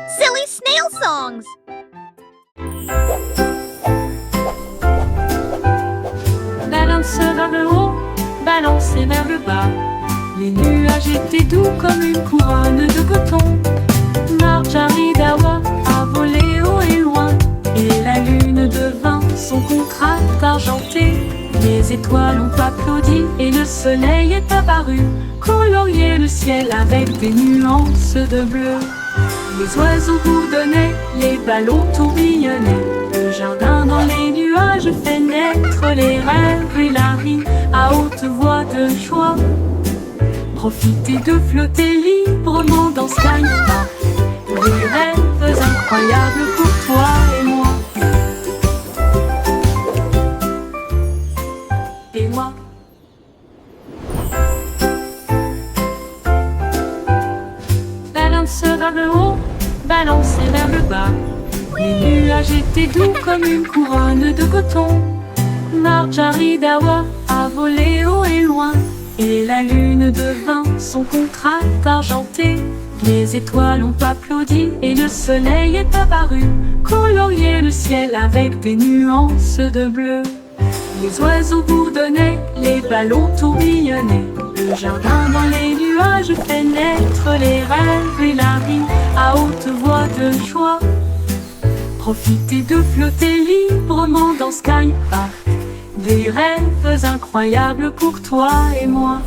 Silly snail songs. Balance vers le haut, balancez vers le bas. Les nuages étaient doux comme une couronne de coton. Marjorie Dawa a volé haut et loin, et la lune devint son contraste argenté. Les étoiles ont applaudi et le soleil est apparu, colorier le ciel avec des nuances de bleu. Les oiseaux bourdonnaient, les ballons tourbillonnaient. Le jardin dans les nuages fait naître les rêves et la rime à haute voix de joie. Profitez de flotter librement dans Sky Park. Des rêves incroyables pour toi et moi. Et moi. Balance vers le haut, balancez vers le bas. Les nuages étaient doux comme une couronne de coton. Marjorie Dawa a volé haut et loin, et la lune devint son contraste argenté. Les étoiles ont applaudi et le soleil est apparu, colorier le ciel avec des nuances de bleu. Les oiseaux bourdonnaient, les ballons tourbillonnaient. Le jardin dans les nuages fait naître les rêves et la rime à haute voix de joie. Profitez de flotter librement dans Sky Park. Des rêves incroyables pour toi et moi.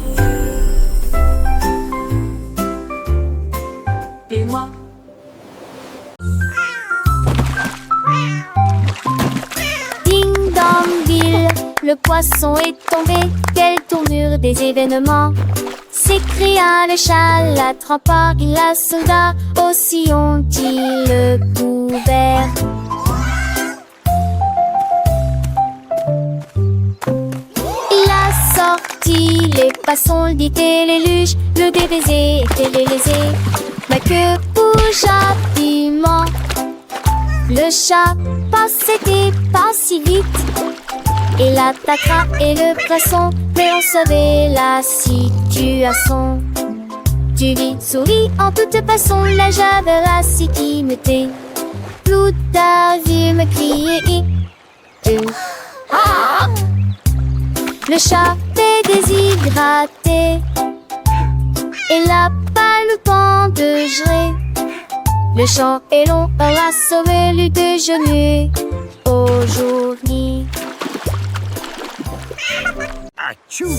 Et moi. Ding dong bill, le poisson est tombé. Quelle tournure des événements! S'écria le chat, l'attrapant la soldat. Aussi ont-ils le couvert. Il a sorti les poissons, le dit et les luges. Le débaisé était lésé. Ma queue bouge rapidement. Le chat passait pas si vite. Il attaquera et le poisson, mais on savait la situation. Tu vis, souris en toute façon, la javéracité me tait. Plus tard, vu me crier. Le chat est déshydraté et la palme pend de gelée. Le champ est long, on a sauvé le déjeuner aujourd'hui. Achou!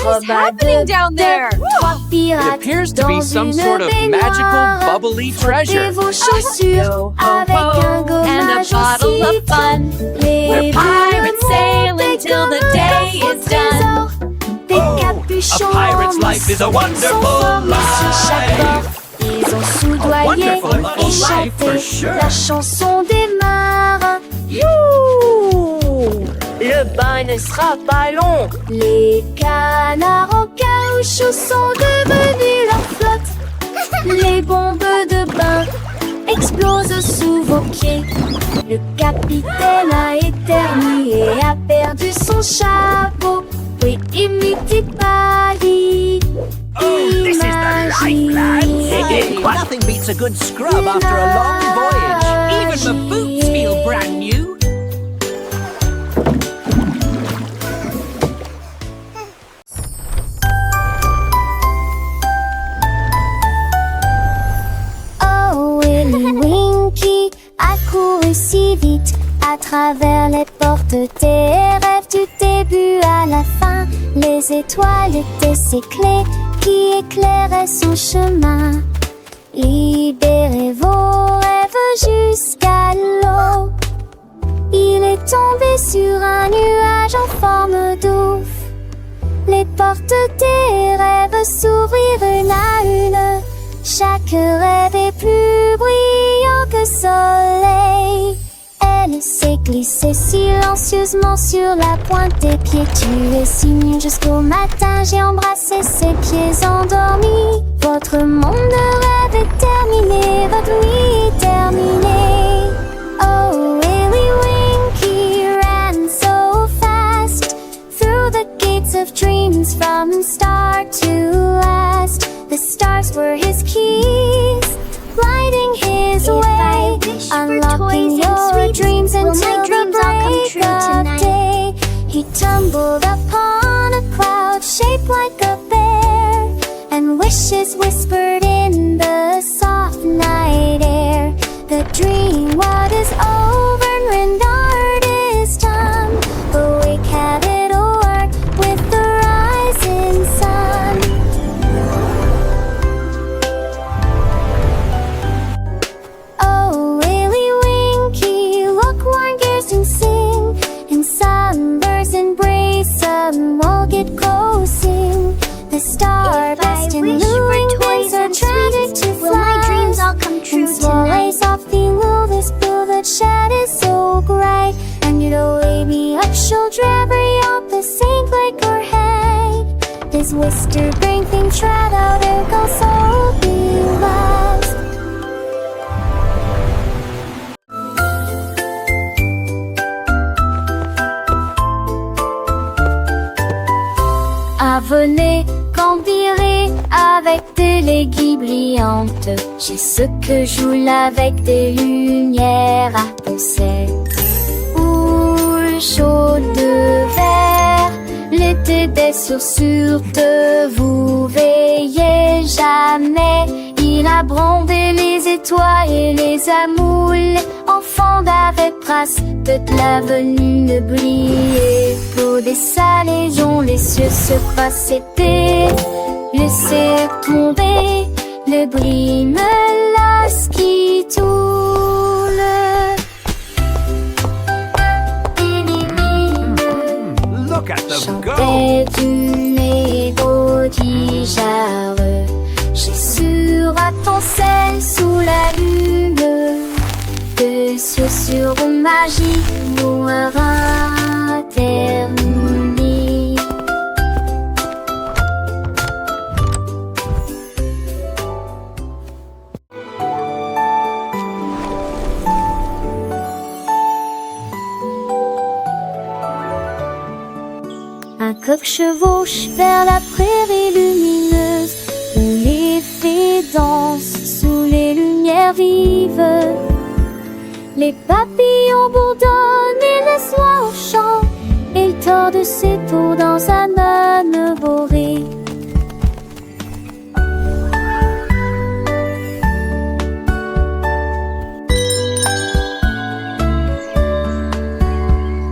What is happening down there? It appears to be some sort of magical, bubbly treasure. Vos chaussures avec un gommage and a bottle of fun. We're pirates sail until the day is done. Des capuchons A pirate's life is a wonderful life. Ils ont soudoyé et chanté la chanson des marins. Youhou! Le bain ne sera pas long. Les canards en caoutchouc sont devenus leur flotte. Les bombes de bain explosent sous vos pieds. Le capitaine a éternué et a perdu son chapeau. Oui, imitez Paddy. This is the life, lads. Nothing beats a good scrub after a long voyage. Even my boots feel brand new. Oh, Willy Winky a couru si vite à travers les portes des rêves du début à la fin. Les étoiles étaient ses clés qui éclairaient son chemin. Libérez vos rêves jusqu'à l'eau. Il est tombé sur un nuage en forme d'ouf. Les portes des rêves s'ouvrirent une à une. Chaque rêve est plus brillant que soleil. Elle s'est glissée silencieusement sur la pointe des pieds. Tu es si mignon jusqu'au matin. J'ai embrassé ses pieds endormis. Votre monde de rêve est terminé. Votre nuit est terminée. Oh, Willy Winky ran so fast through tumbled upon a cloud shaped like a bear, and wishes whispered in the soft night air. The dream what is over and rendered is done. Awake have it o'er with the rising sun. Oh, Willy Winky, look, warn gears and sing. In sunbursts embrace them, all get closing. The starburst and luring days are tragic to fly. Will my dreams all come true tonight? Softly lull this blue that shed is so bright. And you know, baby, up she'll drabbery up the sink like her head. This wister brain thing trad out it goes so be last. Venez, cambirer avec des l'aiguille brillante. J'ai ce que joue avec des lumières à penser. Ou chaud de verre, l'été des chaussures de vous veillez jamais. Il a brandé les étoiles et les amoules. Enfants d'avec trace de l'avenue ne briller. Pour des salés dont les cieux se croisent, c'était laisser tomber le bris me lasse qui tourne. Look at them go! Chantait du négociable. J'ai sur à ton sel sous la lune. De sur magie pour terminer. Un coq chevauche vers la prairie lumineuse, où les fées dansent sous les lumières vives. Les papillons bourdonnent et laissent l'oie au chant, et il tord de ses tours dans sa manne borée.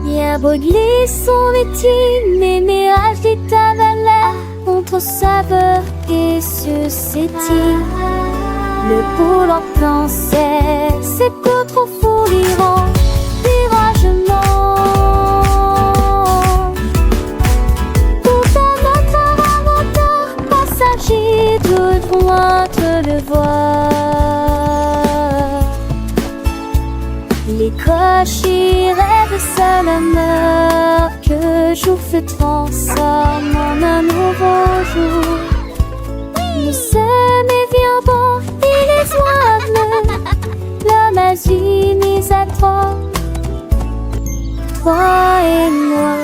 Bien brûlé son métier, mais mirage des tavalets contre saveur et suscétile. Le pôle en pensait, c'est que trop fou l'Iran, viragement. Pourtant notre inventeur passager de loin te le voir. Les cochers rêvent seul honneur que jour se transforme en un nouveau jour. Nous sommes bien bons et les oies, l'homme a unis à toi et moi.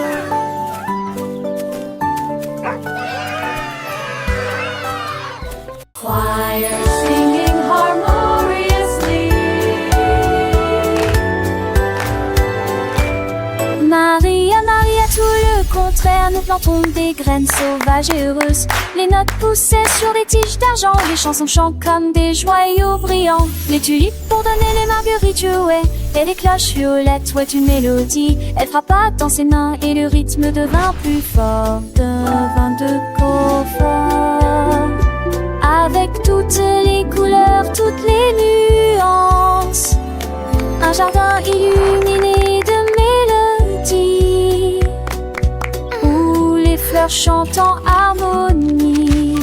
Choir singing harmoniously. Maria, Maria, tout le contraire, nous plantons des graines sauvages et heureuses. Les notes poussaient sur des tiges d'argent, les chansons chantent comme des joyaux brillants. Les tulipes pour donner les marguerites jouaient, et les cloches violettes jouaient une mélodie. Elle frappa dans ses mains et le rythme devint plus fort, devint de confort. Avec toutes les couleurs, toutes les nuances, un jardin illuminé de mélodies, où les fleurs chantent en harmonie.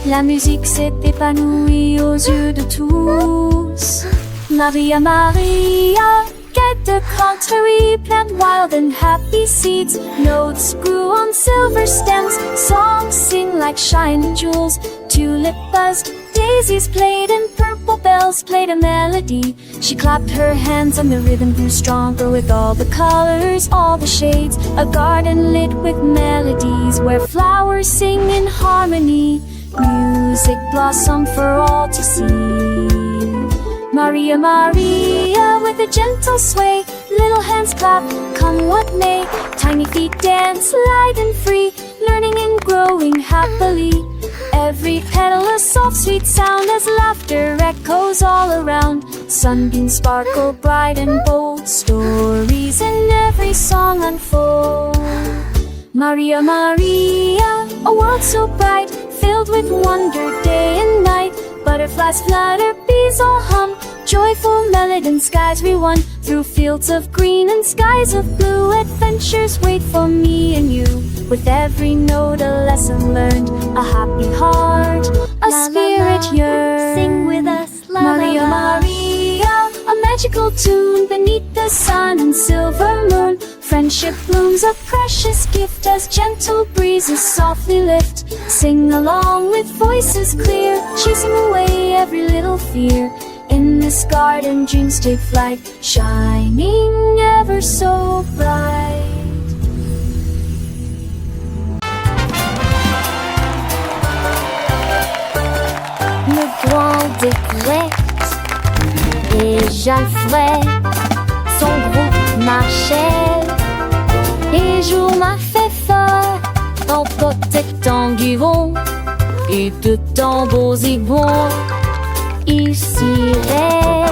La musique s'est épanouie aux yeux de tous. Maria, Maria, get the contrary, plant wild and happy seeds. Notes grew on silver stems, songs sing like shining jewels. Tulip buzzed, daisies played, and purple bells played a melody. She clapped her hands and the rhythm grew stronger with all the colors, all the shades. A garden lit with melodies where flowers sing in harmony. Music blossomed for all to see. Maria, Maria, with a gentle sway, little hands clap, come what may. tiny feet dance light and free, learning and growing happily. Every petal a soft sweet sound as laughter echoes all around. Sunbeams sparkle bright and bold, stories in every song unfold. Maria, Maria, a world so bright, filled with wonder day and night. Butterflies flutter, bees all hum, joyful melody and skies we won. Through fields of green and skies of blue, adventures wait for me and you. With every note a lesson learned, a happy heart, a spirit yearns. Sing with us, la Maria, la la. Maria, a magical tune beneath the sun and silver moon. Friendship blooms a precious gift as gentle breezes softly lift. Sing along with voices clear, chasing away every little fear. In this garden dreams take flight, shining ever so bright. Le grand découverte et Jalfred, son groupe marchait. Et jour m'a fait fort en protectant Guivon et de tambours zigons. Ils ciraient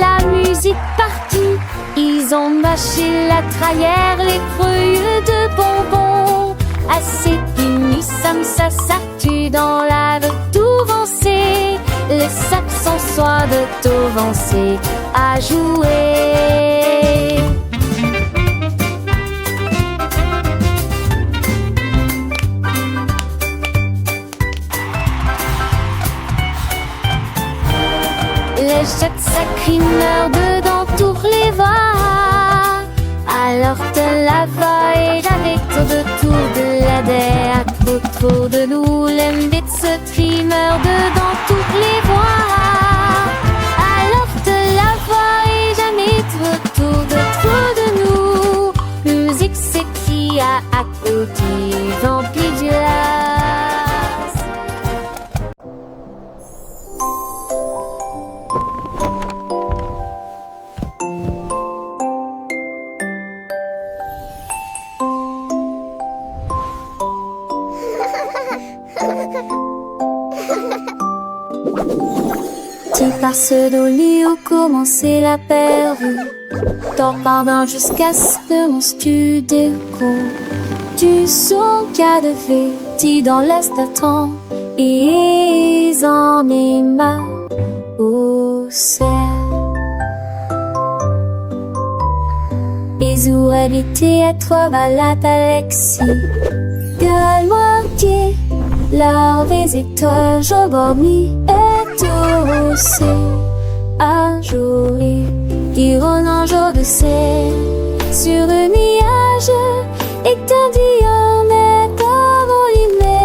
la musique partout. Ils ont mâché la trahère, les creux de bonbons. Assez punis, ça s'artue dans la de tout vancer. Les saxons soient de tout vancer à jouer. Les jets sacrimeurs dedans tous les voix. Alors de la voix avec autour de la der. Autour de nous, l'embête se trimeur dedans toutes les voix. Alors de la voix jamais autour de nous. Musique s'écrie à côté, vampire du lac. Tu passes d'Oli où commençait la pervue. T'en pardon jusqu'à ce que mon studio. Tu son cas de fête dans l'est attend. Et ils en aiment au ciel. Ils auraient habité à trois balades Alexis. Gueule moitié, leur visiteur, je dormis. C'est un jour qui rôde un jour de ciel sur le nuage et t'en dis on est envolé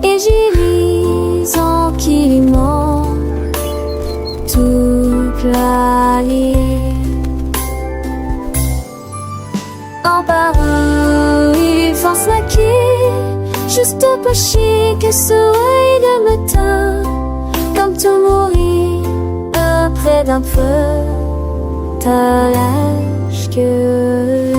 et j'y lis en kiliment toute la ligne en parole il force la quille juste pas chic que soleil de matin. Comme tout mourir près d'un feu, t'as l'âge que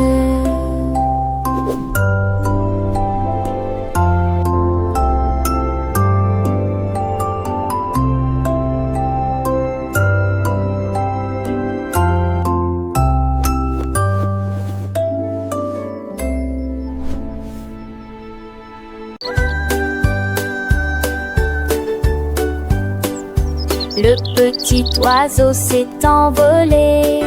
le petit oiseau s'est envolé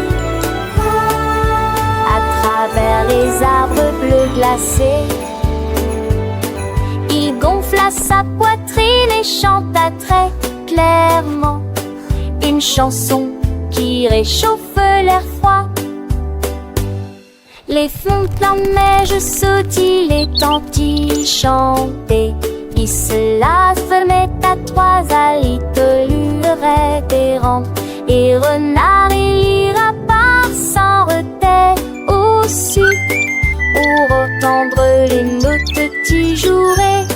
à travers les arbres bleus glacés. Il gonfla sa poitrine et chanta très clairement une chanson qui réchauffe l'air froid. Les fontaines de neige sautillent, les tantilles chantaient. Il se fermait à trois allitolures révérends. Et renard et lapin s'en retaient aussi pour entendre les notes qui joueraient.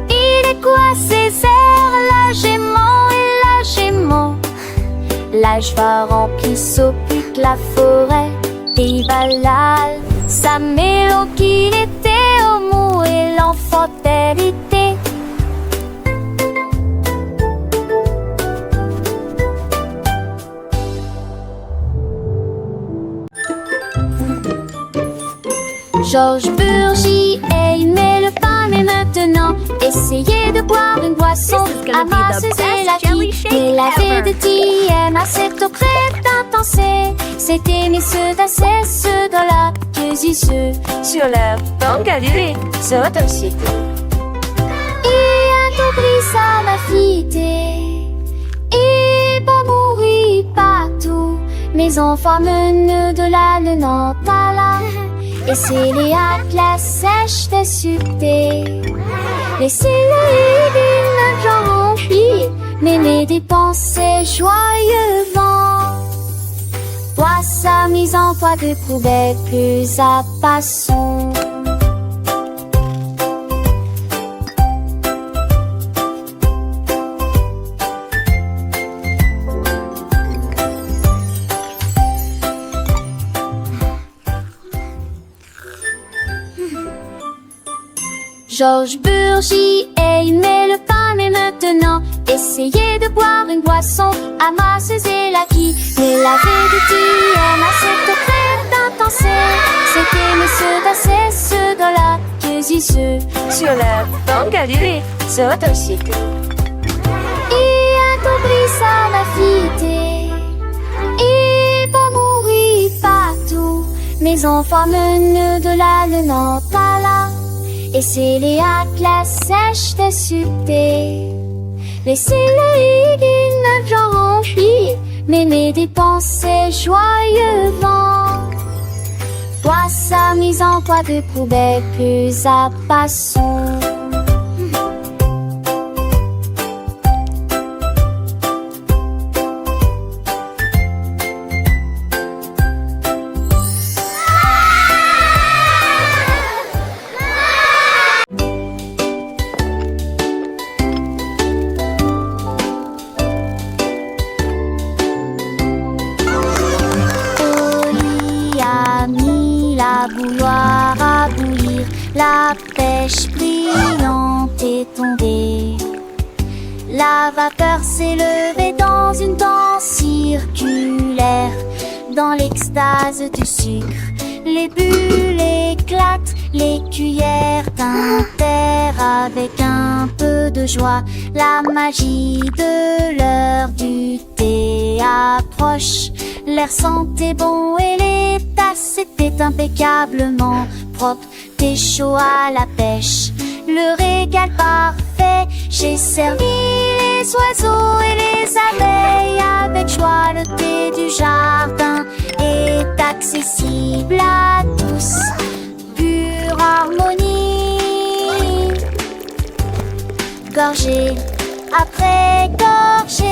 Il est quoi ces airs, la gémant, l'âge va remplir s'occupe la forêt. pays Valhall. Sa mélodie qu'il était au mou et l'enfant était. Georges Burgy aimait le pain, mais maintenant essayez de boire une boisson amasseuse et la vie. Et la vie de TM à cette eau crête intense. C'était mes ceux d'assez, ceux dans la ceux sur la banque à l'île, c'est autre site. Et un compris ça m'a fité. Et pas mourir partout. Mes enfants menent de la Nantes. Et c'est les atlas sèches de succès. Laissez-les d'une genre remplie, mais mes dépensées joyeusement. Toi, sa mise en foi de poubelle plus à passons. Georges Burgy aimait le pain, mais maintenant essayez de boire une boisson amasseuse et la qui. Mais la vie de TM à cette crête intense. C'était mes ceux d'assez, ceux dans la ceux sur la banque à l'île, c'est autre site. Et un compris ça m'a fité. Et pas mourir partout. Mes enfants menent de la Nantes à la. Et c'est les atlas sèches de succès. Laissez-les d'une genre remplie, mais mes dépensées joyeusement. Toi, sa mise en poids de poubelle plus à passons. Bouilloire à bouillir, la pêche brillante est tombée. La vapeur s'est levée dans une danse circulaire. Dans l'extase du sucre, les bulles éclatent, les cuillères tintèrent avec un peu de joie. La magie de l'heure du thé approche. L'air sentait bon et les tasses étaient impeccablement propres. Thé chaud à la pêche, le régal parfait. J'ai servi les oiseaux et les abeilles avec joie. Le thé du jardin est accessible à tous. Pure harmonie, gorgée après gorgée.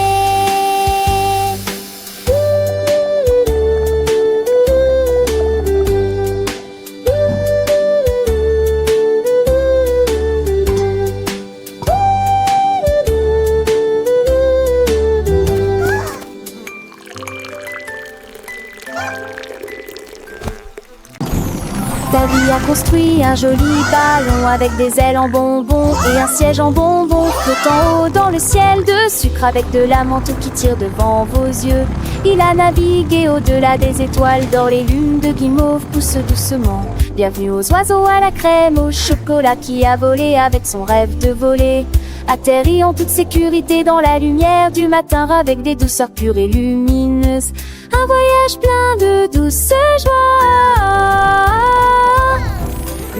Davy a construit un joli ballon avec des ailes en bonbons et un siège en bonbons flottant haut dans le ciel de sucre avec de la menthe qui tire devant vos yeux. Il a navigué au-delà des étoiles d'or, les lunes de guimauve poussent doucement. Bienvenue aux oiseaux à la crème, au chocolat qui a volé avec son rêve de voler. Atterri en toute sécurité dans la lumière du matin avec des douceurs pures et lumineuses. Un voyage plein de douce joie.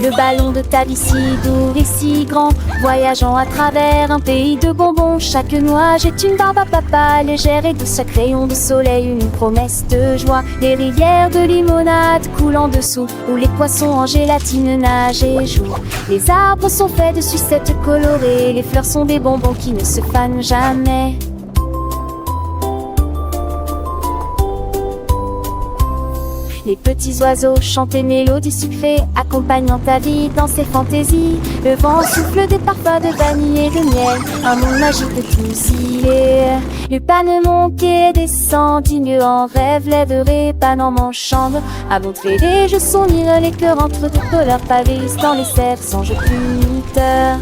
Le ballon de Davy si doux et si grand, voyageant à travers un pays de bonbons. Chaque noix jette une barbe à papa, légère et douce, chaque rayon de soleil une promesse de joie. Les rivières de limonade coulent en dessous, où les poissons en gélatine nagent et jouent. Les arbres sont faits de sucettes colorées, les fleurs sont des bonbons qui ne se fanent jamais. Les petits oiseaux chantent des mélodies sucrées, accompagnant ta vie dans ses fantaisies. Le vent souffle des parfums de vanille et de miel, un monde magique de fusillés. Le panemon qui descend, digne en rêve, lèverait panorment chambre. À montrer les jeux s'unir les cœurs entre deux couleurs pavées dans les cerfs songes puniteurs.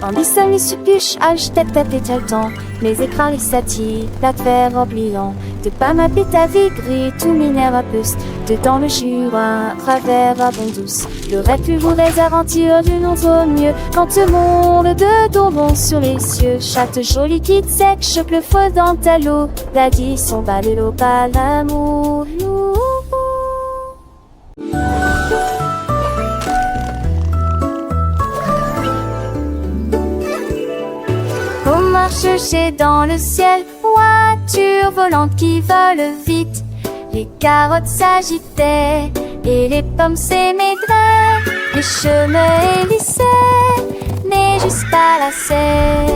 En seul les suppuches, tête et le temps. Les écrans, les satis, la terre oubliant. De pas m'appeler ta vie gris, tout minerve plus. Dedans le Jura, travers à bon douce. Le rêve plus vous les aventures d'une autre mieux. Quand le monde de tombons sur les cieux. Chatte jolie qui te sec, choque le feu dans ta l'eau. La dit son bas de l'eau, pas l'amour. Chercher dans le ciel, voiture volante qui vole vite. Les carottes s'agitaient et les pommes s'émaidraient. Les chemins hélissaient, mais juste pas la serre.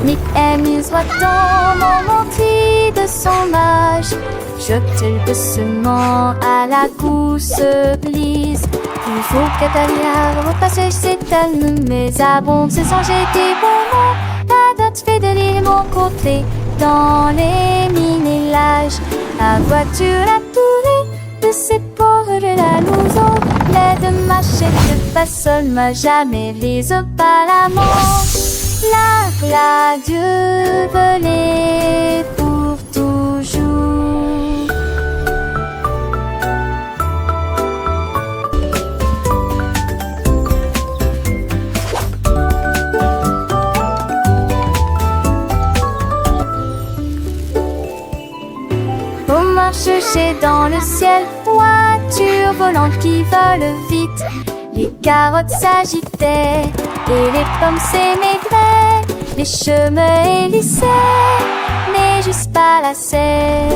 Nick amuse voit-on montrer de son âge. Jette-t-il doucement à la gousse glisse. Il faut qu'Atalia repasse ses calmes, mais abonde se songer des moments. La date fait de l'île mon côté, dans les mini-lages. La voiture a tourné de ses pauvres de la louson. L'aide de ma chèque de façon m'a jamais vise pas la mort. La Dieu volée pour toujours. Chercher dans le ciel, voiture volante qui vole vite. Les carottes s'agitaient et les pommes s'émaidraient. Les chemins hélissaient, mais juste pas la serre.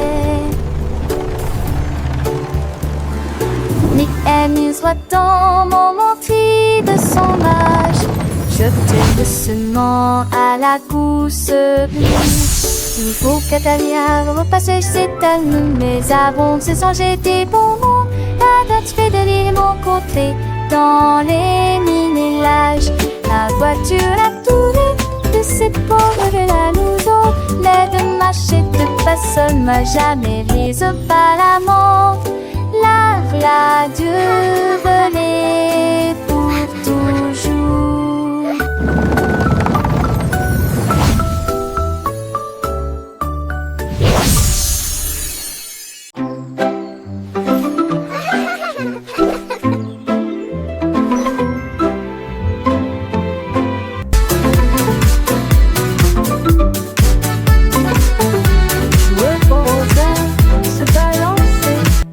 Nick amuse voit-on montrer de son âge. Jette doucement à la gousse glisse. Il faut qu'Atalia repasse ses talons, mais abonde se songer des bonbons. La date fait de l'île mon côté, dans les mini-lages. La voiture a tourné de ses pauvres de la louson. L'aide de marcher de personne m'a jamais vise pas la mort. La Dieu volée pour toujours.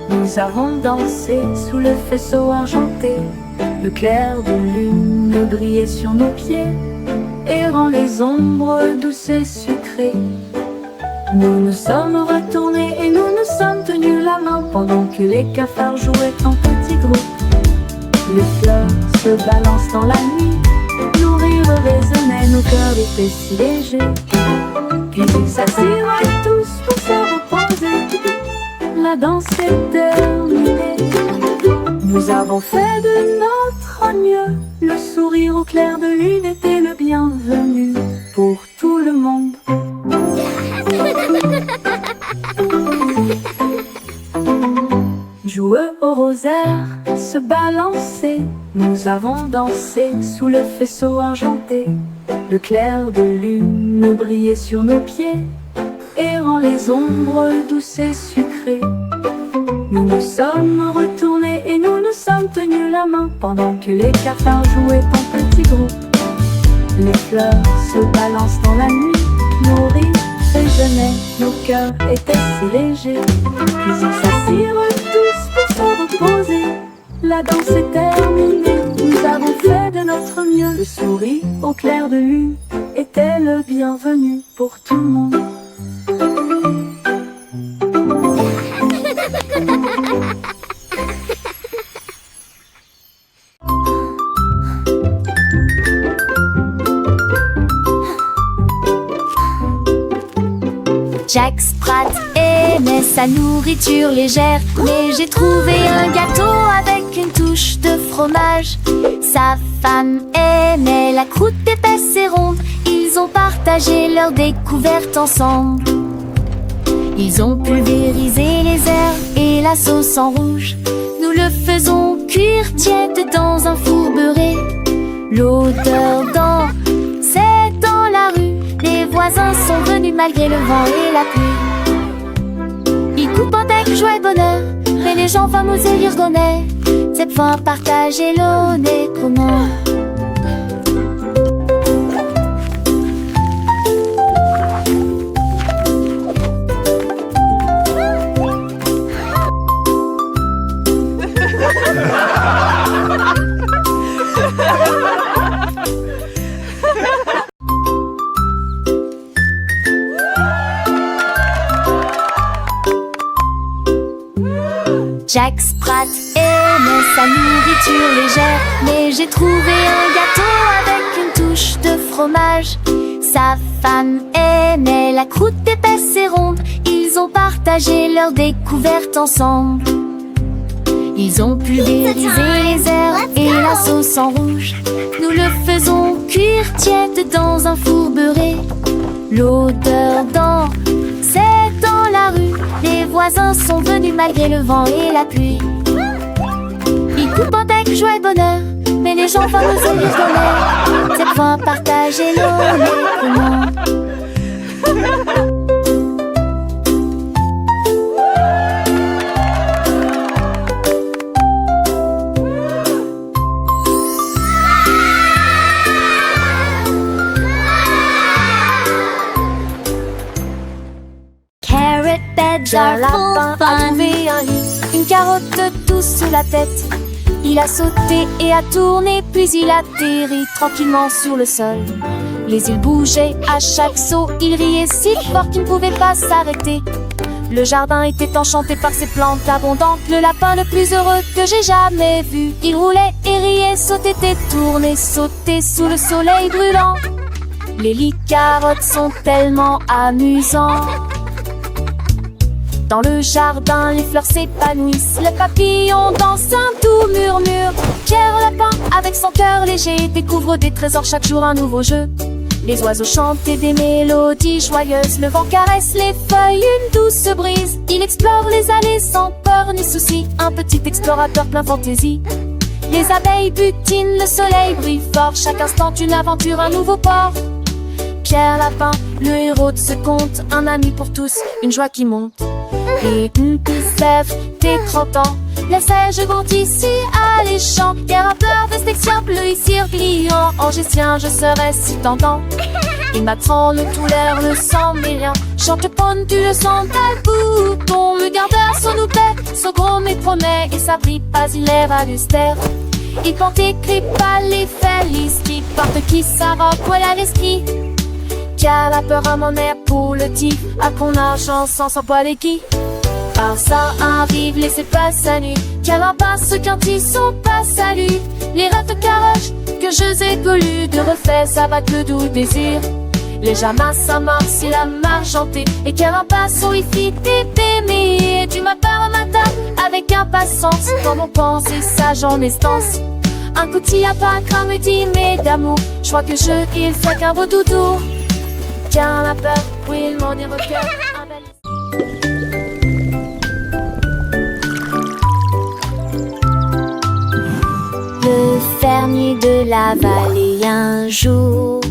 Nous avons dansé sous le faisceau argenté. Le clair de lune brillait sur nos pieds, errant les ombres douces et sucrées. Nous nous sommes retournés et nous nous sommes tenus la main pendant que les cafards jouaient en petits groupes. Les fleurs se balancent dans la nuit, nos rires résonnaient, nos cœurs étaient si légers. Puis ils s'assirent tous pour se reposer. La danse est terminée. Nous avons fait de notre mieux. Le sourire au clair de lune était le bienvenu pour tout le monde. Jouer au rosaire, se balancer. Nous avons dansé sous le faisceau argenté. Le clair de lune brillait sur nos pieds, errant les ombres douces et sucrées. Nous nous sommes retournés et nous nous sommes tenus la main pendant que les cafards jouaient en petits groupes. Les fleurs se balancent dans la nuit, nos rires résonnaient, nos cœurs étaient si légers. Puis ils s'assirent tous pour se reposer. La danse est terminée, nous avons fait de notre mieux. Le sourire au clair de lune était le bienvenu pour tout le monde. Jack Sprat aimait sa nourriture légère, mais j'ai trouvé un gâteau avec une touche de fromage. Sa femme aimait la croûte épaisse et ronde. Ils ont partagé leur découverte ensemble. Ils ont pulvérisé les herbes et la sauce en rouge. Nous le faisons cuire tiède dans un four beurré. L'odeur c'est dans la rue. Les voisins sont venus malgré le vent et la pluie. Ils coupent avec joie et bonheur, mais les gens fameux et l'irgonais. Cette fois partager l'eau n'est comment. Jack Sprat aimait sa nourriture légère, mais j'ai trouvé un gâteau avec une touche de fromage. Sa femme aimait la croûte épaisse et ronde. Ils ont partagé leur découverte ensemble. Ils ont pulvérisé les herbes et la sauce en rouge. Nous le faisons cuire tiède dans un four beurré. L'odeur c'est dans la rue. Les voisins sont venus malgré le vent et la pluie. Ils coupent avec joie et bonheur, mais les gens fameux et l'irgonais. Cette fois partager l'eau n'est comment. Are full A fun. trouvé un lit, une carotte douce sous la tête. Il a sauté et a tourné, puis il atterrit tranquillement sur le sol. Les îles bougeaient à chaque saut, il riait si fort qu'il ne pouvait pas s'arrêter. Le jardin était enchanté par ses plantes abondantes. Le lapin le plus heureux que j'ai jamais vu. Il roulait et riait, sautait et tournait, sautait sous le soleil brûlant. Les lits carottes sont tellement amusants. Dans le jardin, les fleurs s'épanouissent. Le papillon danse un doux murmure. Pierre Lapin, avec son cœur léger, découvre des trésors chaque jour, un nouveau jeu. Les oiseaux chantent des mélodies joyeuses. Le vent caresse les feuilles, une douce brise. Il explore les allées sans peur ni souci. Un petit explorateur plein fantaisie. Les abeilles butinent, le soleil brille fort. Chaque instant une aventure, un nouveau port. Pierre Lapin, le héros de ce conte. Un ami pour tous, une joie qui monte. Et une sève des 30 ans. Les seiges vont ici alléchants. Guerre à peur, vestexien, bleu ici pliant. Angestien, je serai si tentant. Il m'apprend le tout l'air, le sang mais rien. Chante ponte, tu le sens tel bouton. Le gardeur son nous paie, son gros mais promet. Et ça brille pas, il est valustère. Il porte écrit pas les felices. Qui porte qui sa robe, voilà l'esprit. Qui a la peur à mon air pour le tif. À qu'on argent sans s'en poil et qui. Par ça arrive, laissez pas sa nuit. Car en passe qu'un tisson passe à lui. Les rêves de caroche que je ai colus. De refait, ça va que le doux désir. Les jamas s'amorcent, il a marchanté. Et car en passe, on y fit des bémés. Tu m'appelles au matin avec impatience. Dans mon pensée sage en estance. Un coup de à pas craint me dit mais d'amour. Je crois que il fait qu'un beau doudou. Tiens la peur, oui il m'en est recueil. Le fermier de la vallée un jour.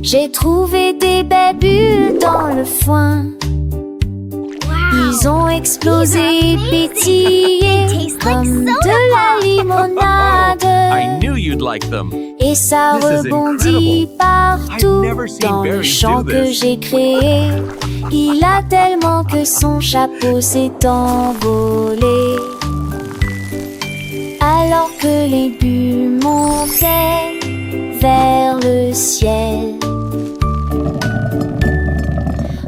J'ai trouvé des belles bulles dans le foin. Ils ont explosé et pétillé comme de la limonade. I knew you'd like them. Et ça This is rebondit incredible. partout I've never seen dans le berries champ do que this. j'ai créé. Il a tellement que son chapeau s'est envolé. Alors que les bulles montaient vers le ciel.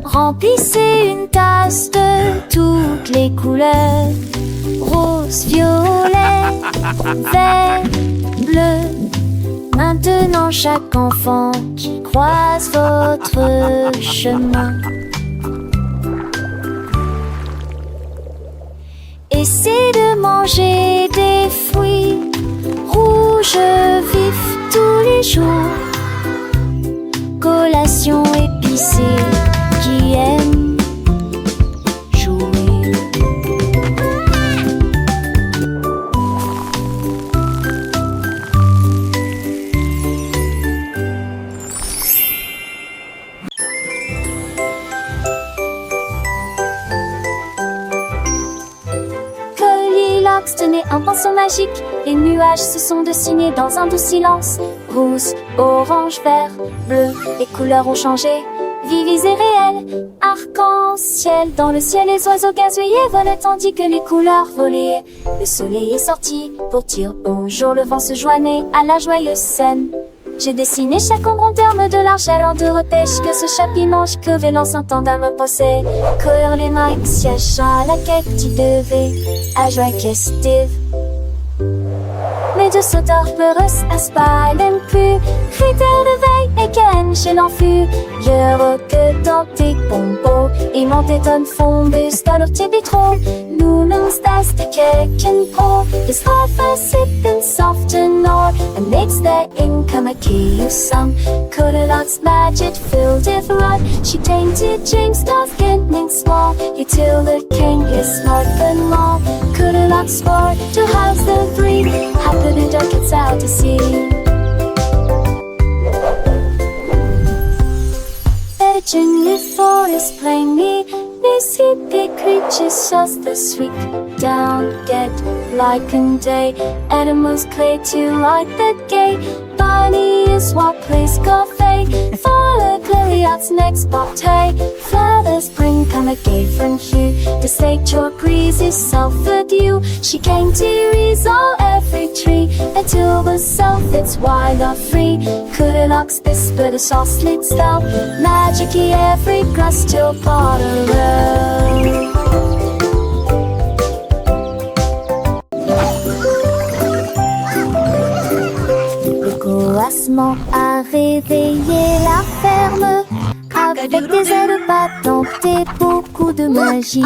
Remplissez une tasse de toutes les couleurs. Rose, violet, vert, bleu. Maintenant chaque enfant qui croise votre chemin cesser de manger des fruits rouges vifs tous les jours. Collation épicée qui aime jouer. Goldilocks tenait un pinceau magique. Les nuages se sont dessinés dans un doux silence. Rouge, orange, vert, bleu, les couleurs ont changé. Vives et réelles, arc-en-ciel. Dans le ciel, les oiseaux gazouillaient volaient tandis que les couleurs volaient. Le soleil est sorti pour dire bonjour. Le vent se joignait à la joyeuse scène. J'ai dessiné chaque ombre en termes de l'argent de repêche. Que ce chat dimanche que vélant s'entendant me poser. Courir les mains, siège à la quête, tu devais à joie festive. Mais de sauteurs peureux à spa n'aime plus. Critère de veille et ken chez l'enfus. Heureux que dans tes pompos et mon téton fombus dans leur petit bitron. Nous nous das de keken pro. Is half a sip and soft and all. And makes the income a key of some. Goldilocks magic filled with rod. She tainted James Dawes getting small. You till the king is smart and long. Goldilocks sport to house the three. Happy the duck it's out to sea. Legend the forest plainly. These hippie creatures just the sweet down get like and day. Animals clay to like the gay. Bunny is what plays coffee. Follow Goldilocks next bottle. Flowers bring come a gay from hue. The stage your breeze is self-adieu. She came to resolve every tree until the self it's wild or free. Goldilocks whisper the soft slit spell. Magic-y every grass till bottle road. Coassement a réveillé la ferme. Avec des ailes battantes et beaucoup de magie.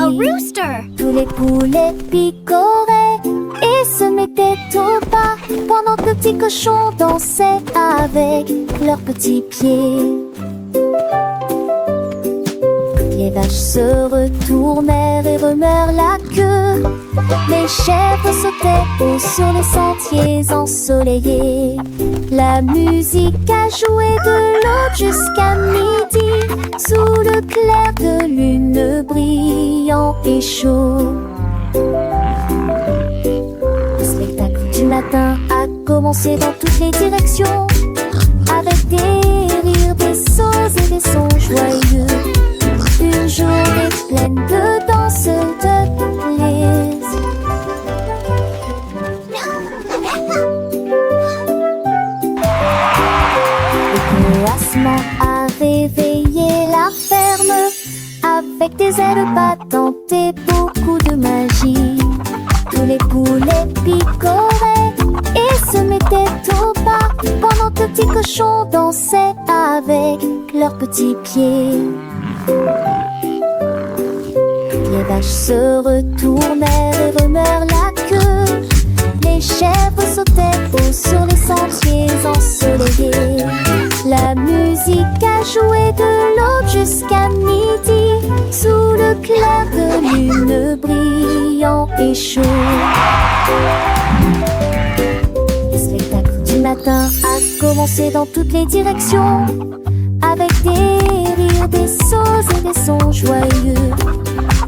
Tous les poulets picoraient et se mettaient au pas pendant que le petit cochon dansait avec leurs petits pieds. Les vaches se retournèrent et remuèrent la queue. Les chèvres sautaient haut sur les sentiers ensoleillés. La musique a joué de l'aube jusqu'à midi, sous le clair de lune brillant et chaud. Le spectacle du matin a commencé dans toutes les directions, avec des rires, des sauts et des sons joyeux. Une journée pleine de danse, de plaisir. Le coassement a réveillé la ferme, avec des ailes battantes et beaucoup de magie. Tous les poulets picoraient et se mettaient au pas pendant que le petit cochon dansait avec leurs petits pieds. Les vaches se retournèrent et remuèrent la queue. Les chèvres sautaient haut sur les sentiers ensoleillés. La musique a joué de l'aube jusqu'à midi, sous le clair de lune brillant et chaud. Le spectacle du matin a commencé dans toutes les directions, avec des rires, des sauts et des sons joyeux.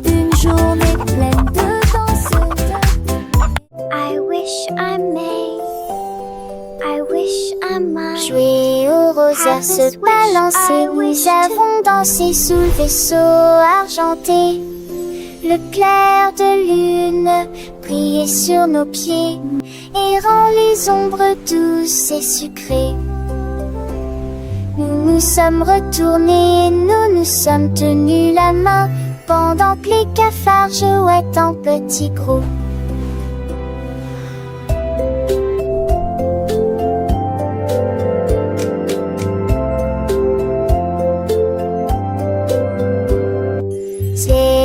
Une journée pleine de danse. I wish I may, I wish I might. Jouer au rosaire, se balancer, nous avons dansé sous le vaisseau argenté. Le clair de lune brillait sur nos pieds et rend les ombres douces et sucrées. Nous nous sommes retournés, nous nous sommes tenus la main, pendant que les cafards jouaient en petits groupes.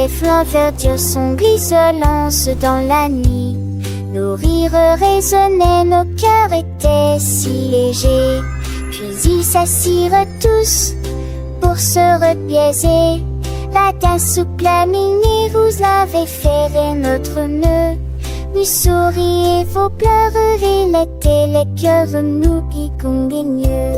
les flancs verdure sombre se lancent dans la nuit. Nos rires résonnaient, nos cœurs étaient si légers. Puis ils s'assirent tous pour se repiaiser. La danse souple à minuit, vous avez ferré notre nœud. Vous souriez, vos pleurs relaient les cœurs, nous qui conguigneux.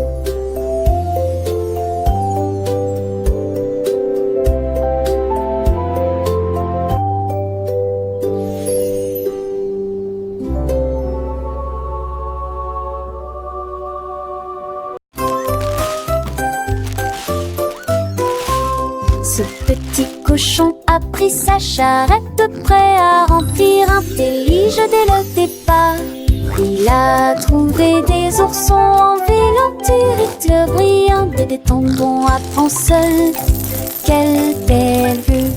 Ce petit cochon a pris sa charrette, prêt à remplir un délige dès le départ. Il a trouvé des oursons en vélanture, éclairs brillants, des tombons à prendre seul. Quelle belle vue!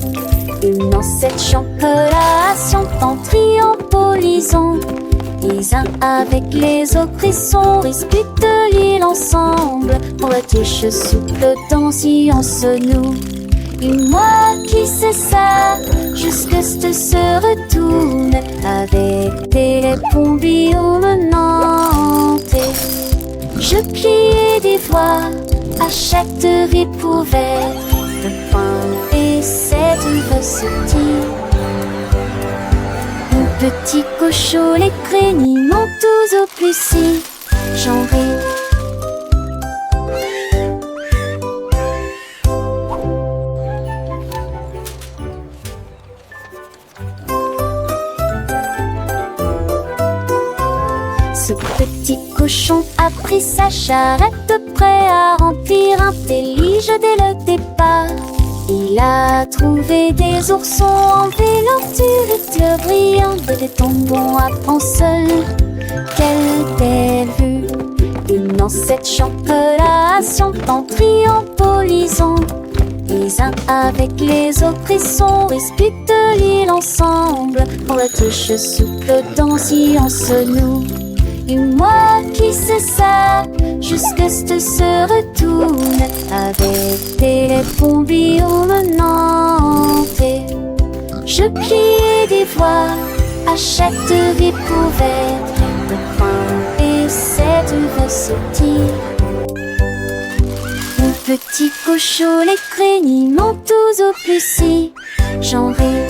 Une ancêtre chantelation en triombolisant. Les uns avec les autres, ils sont disputent l'île ensemble. Pour la touche souple dans science nous. Et moi qui sais ça, jusque se retourne avec des bombillons menantés. Je pliais des voix à chaque ripouverte de pain et cette recetille. Mon petit cochon, les créniments tous au plus si j'en ris. Ce petit cochon a pris sa charrette, prêt à remplir un délige dès le départ. Il a trouvé des oursons en vélanture, éclairs brillants, des tombons à prendre seul. Quelle belle vue! Une ancêtre chantelation en triombolisant. Les uns avec les autres, ils sont disputent l'île ensemble. Pour la touche souple dans science nous. Et moi qui sais ça, jusque se retourne avec des bombillons menantés. Je pliais des voix à chaque ripouverte de pain et cette recetille. Mon petit cochon, les créniments tous au plus si j'en ris.